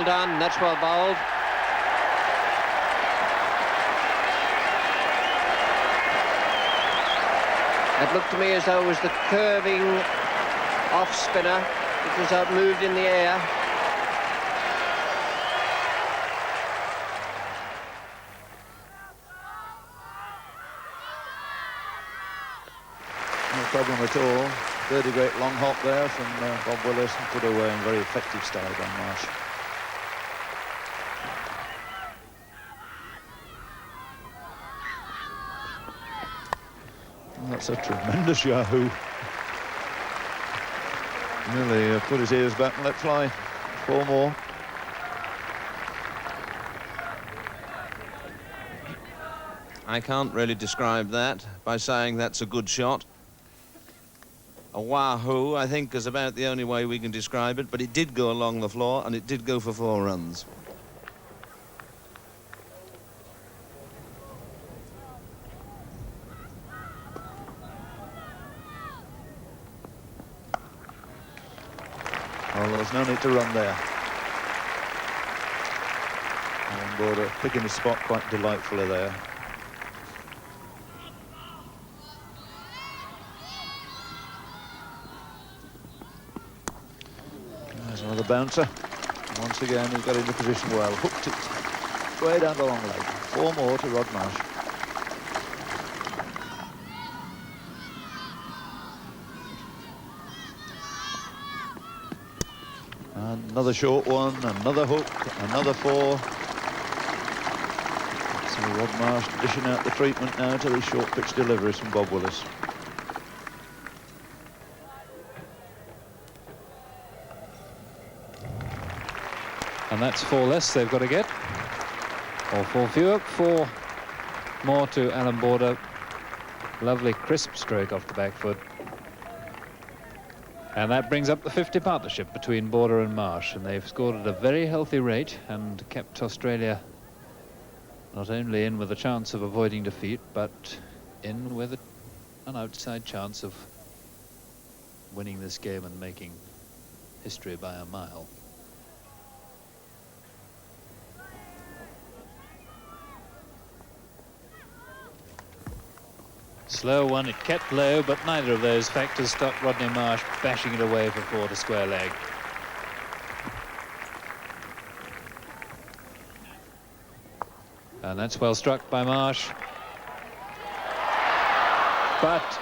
done. That's well bowled. It looked to me as though it was the curving off spinner. It was outmoved in the air. No problem at all. Dirty great long hop there from Bob Willis, and put away in very effective style by Marsh. That's a tremendous yahoo. Nearly put his ears back and let fly. 4 more. I can't really describe that by saying that's a good shot. A wahoo, I think, is about the only way we can describe it, but it did go along the floor and it did go for 4 runs. Well, there's no need to run there. And Border picking his spot quite delightfully there. There's another bouncer. Once again, he's got into position well. Hooked it way down the long leg. 4 more to Rod Marsh. Another short one, another hook, another 4. So Rod Marsh dishing out the treatment now to these short pitch deliveries from Bob Willis. And that's 4 less they've got to get. Or 4 fewer. 4 more to Alan Border. Lovely crisp stroke off the back foot. And that brings up the 50 partnership between Border and Marsh, and they've scored at a very healthy rate and kept Australia not only in with a chance of avoiding defeat, but in with an outside chance of winning this game and making history by a mile. Slow one, it kept low, but neither of those factors stopped Rodney Marsh bashing it away for 4 to square leg. And that's well struck by Marsh. But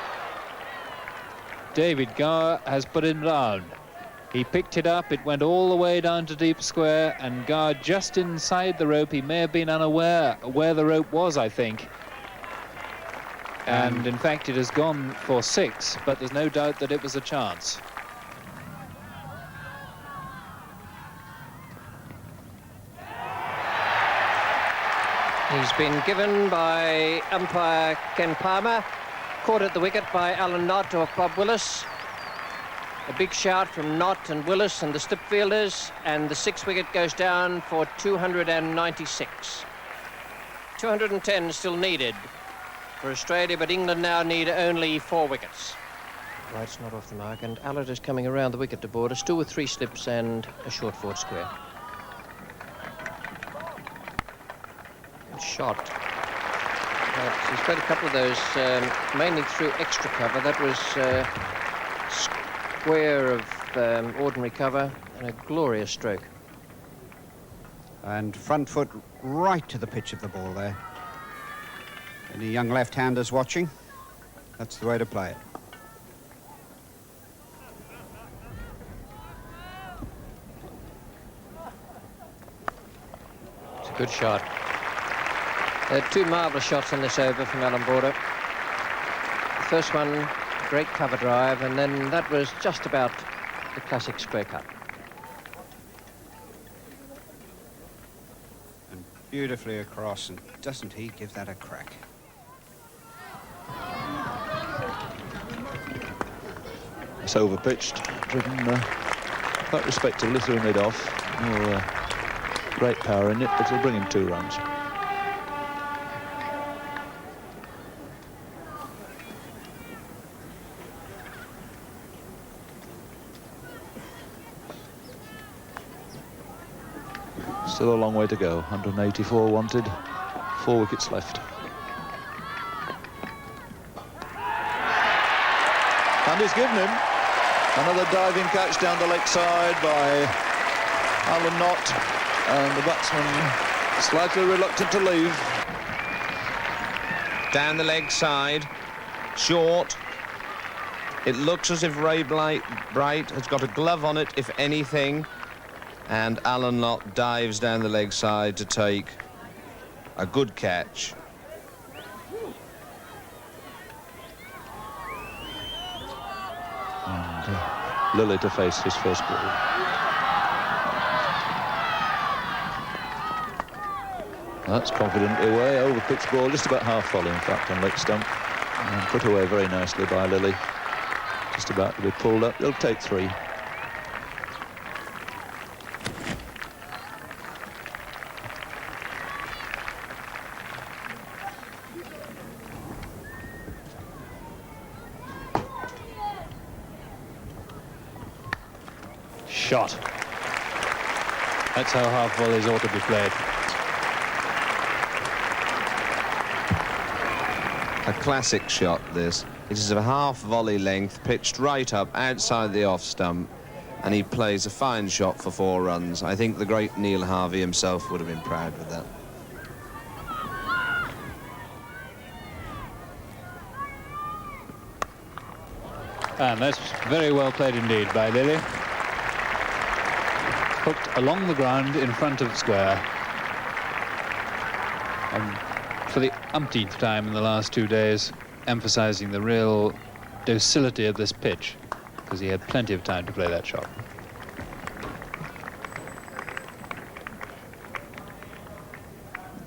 David Gower has put him down. He picked it up, it went all the way down to deep square, and Gower just inside the rope. He may have been unaware where the rope was, I think. And in fact, it has gone for 6, but there's no doubt that it was a chance. He's been given by umpire Ken Palmer, caught at the wicket by Alan Knott of Bob Willis. A big shout from Knott and Willis and the slip fielders, and the 6th wicket goes down for 296. 210 still needed for Australia, but England now need only 4 wickets. Right, it's not off the mark, and Allard is coming around the wicket to Border, still with 3 slips and a short forward square. Good shot. He's played a couple of those, mainly through extra cover. That was square of ordinary cover, and a glorious stroke. And front foot right to the pitch of the ball there. Any young left-handers watching? That's the way to play it. It's a good shot. 2 marvellous shots in this over from Alan Border. The first one, great cover drive, and then that was just about the classic square cut. And beautifully across, and doesn't he give that a crack? It's overpitched, driven quite respectively through mid-off. No great power in it, but it'll bring him 2 runs. Still a long way to go. 184 wanted. 4 wickets left. And he's given him another diving catch down the leg side by Alan Knott, and the batsman slightly reluctant to leave. Down the leg side, short. It looks as if Ray Bright has got a glove on it, if anything, and Alan Knott dives down the leg side to take a good catch. And Lilly to face his first ball. That's confidently away, over pitch ball, just about half volley in fact on leg stump, and put away very nicely by Lilly. Just about to be pulled up. They'll take 3. Shot. That's how half volleys ought to be played. A classic shot, this. It is of a half volley length, pitched right up outside the off stump, and he plays a fine shot for 4 runs. I think the great Neil Harvey himself would have been proud with that. And that's very well played indeed by Lilly. Hooked along the ground in front of the square. And for the umpteenth time in the last 2 days, emphasizing the real docility of this pitch, because he had plenty of time to play that shot.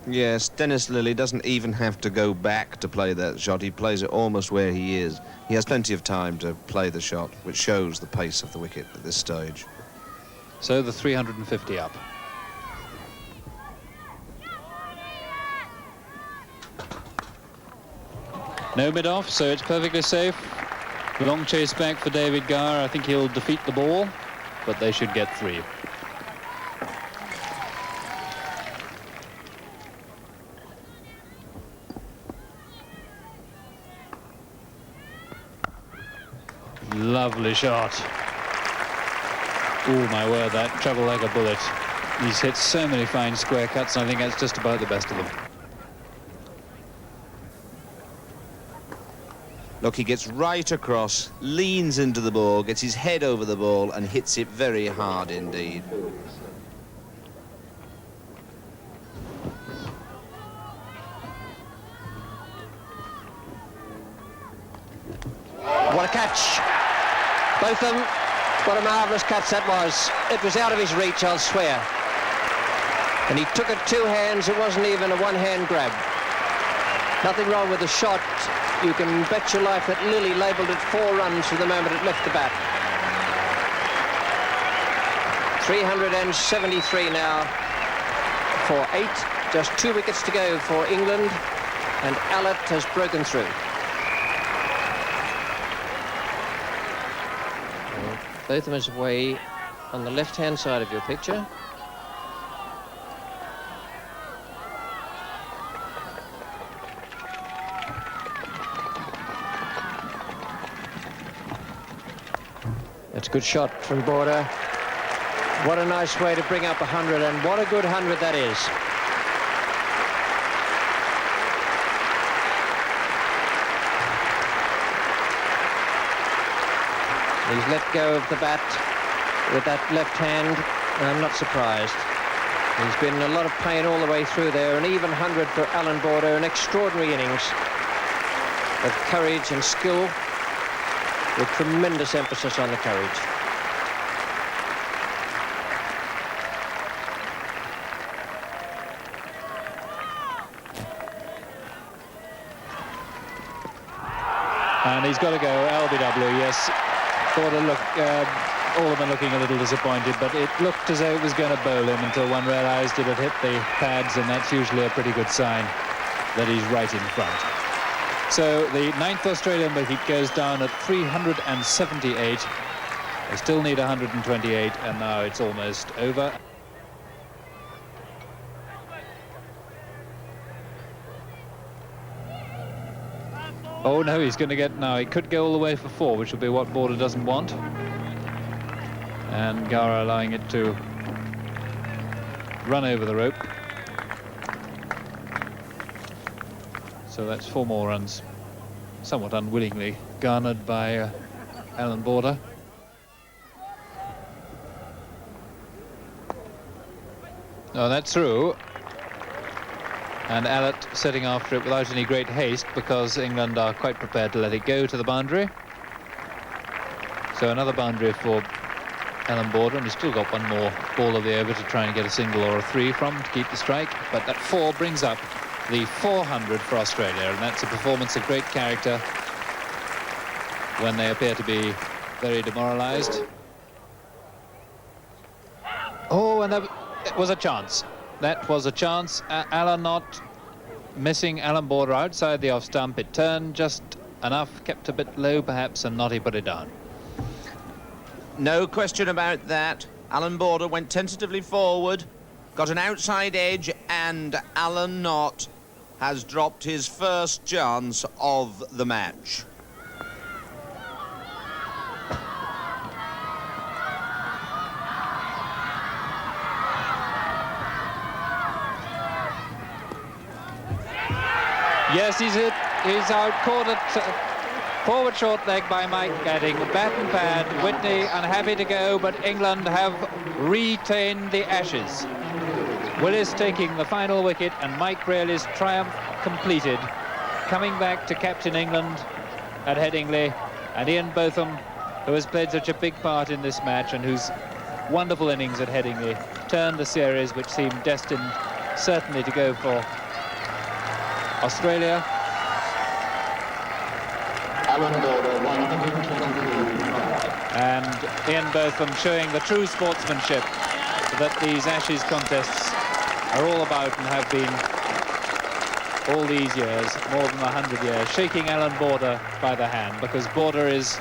Yes, Dennis Lilly doesn't even have to go back to play that shot. He plays it almost where he is. He has plenty of time to play the shot, which shows the pace of the wicket at this stage. So the 350 up. No mid-off, so it's perfectly safe. Long chase back for David Gower. I think he'll defeat the ball, but they should get 3. Lovely shot. Oh, my word, that travelled like a bullet. He's hit so many fine square cuts, and I think that's just about the best of them. Look, he gets right across, leans into the ball, gets his head over the ball, and hits it very hard indeed. What a catch. Both of them, what a marvellous catch that was. It was out of his reach, I'll swear. And he took it 2 hands. It wasn't even a one-hand grab. Nothing wrong with the shot. You can bet your life that Lilly labelled it 4 runs from the moment it left the bat. 373 now for 8. Just 2 wickets to go for England, and Allett has broken through. Botham is away on the left-hand side of your picture. That's a good shot from Border. What a nice way to bring up 100, and what a good 100 that is. He's let go of the bat with that left hand. I'm not surprised. He's been in a lot of pain all the way through there. An even 100 for Alan Border. An extraordinary innings of courage and skill, with tremendous emphasis on the courage. And he's got to go, LBW, yes. Border all of them looking a little disappointed, but it looked as though it was going to bowl him until one realised it had hit the pads, and that's usually a pretty good sign that he's right in front. So the 9th Australian wicket goes down at 378. They still need 128, and now it's almost over. Oh no, he's going to get now. He could go all the way for 4, which will be what Border doesn't want. And Gara allowing it to run over the rope. So that's 4 more runs, somewhat unwillingly garnered by Alan Border. Oh, that's through. And Allett setting after it without any great haste, because England are quite prepared to let it go to the boundary. So another boundary for Alan Border, and he's still got one more ball of the over to try and get a single or a 3 from to keep the strike. But that 4 brings up the 400 for Australia, and that's a performance of great character when they appear to be very demoralised. Oh, and that was a chance. That was a chance. Alan Knott missing Alan Border outside the off stump. It turned just enough, kept a bit low perhaps, and Knotty put it down. No question about that. Alan Border went tentatively forward, got an outside edge, and Alan Knott has dropped his first chance of the match. Yes, he's out, caught at forward short leg by Mike Gadding. Bat and pad, Whitney unhappy to go, but England have retained the Ashes. Willis taking the final wicket, and Mike Brearley's triumph completed. Coming back to captain England at Headingley, and Ian Botham, who has played such a big part in this match and whose wonderful innings at Headingley turned the series, which seemed destined certainly to go for Australia. And Ian Botham showing the true sportsmanship that these Ashes contests are all about and have been all these years, more than 100 years, shaking Alan Border by the hand, because Border is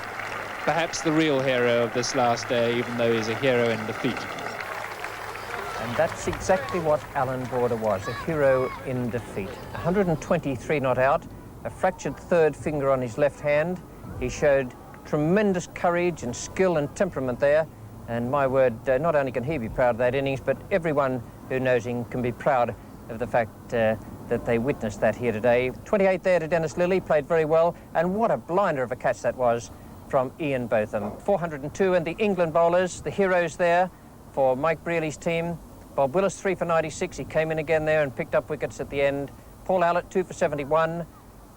perhaps the real hero of this last day, even though he's a hero in defeat. And that's exactly what Alan Border was, a hero in defeat. 123 not out, a fractured third finger on his left hand. He showed tremendous courage and skill and temperament there. And my word, not only can he be proud of that innings, but everyone who knows him can be proud of the fact that they witnessed that here today. 28 there to Dennis Lilly, played very well. And what a blinder of a catch that was from Ian Botham. 402, and the England bowlers, the heroes there for Mike Brearley's team. Bob Willis, 3 for 96. He came in again there and picked up wickets at the end. Paul Allett, 2 for 71.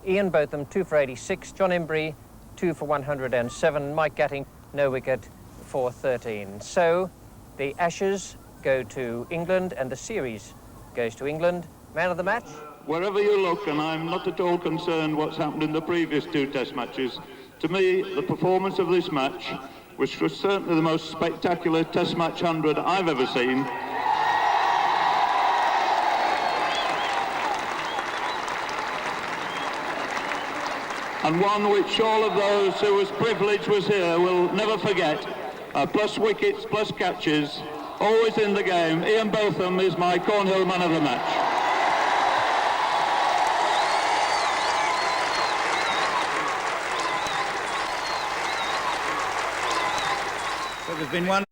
Ian Botham, 2 for 86. John Embry, 2 for 107. Mike Gatting, no wicket for 13. So the Ashes go to England and the series goes to England. Man of the match? Wherever you look, and I'm not at all concerned what's happened in the previous 2 test matches, to me, the performance of this match, which was certainly the most spectacular test match 100 I've ever seen, and one which all of those who was privileged was here will never forget. Plus wickets, plus catches, always in the game. Ian Botham is my Cornhill man of the match. So there's been one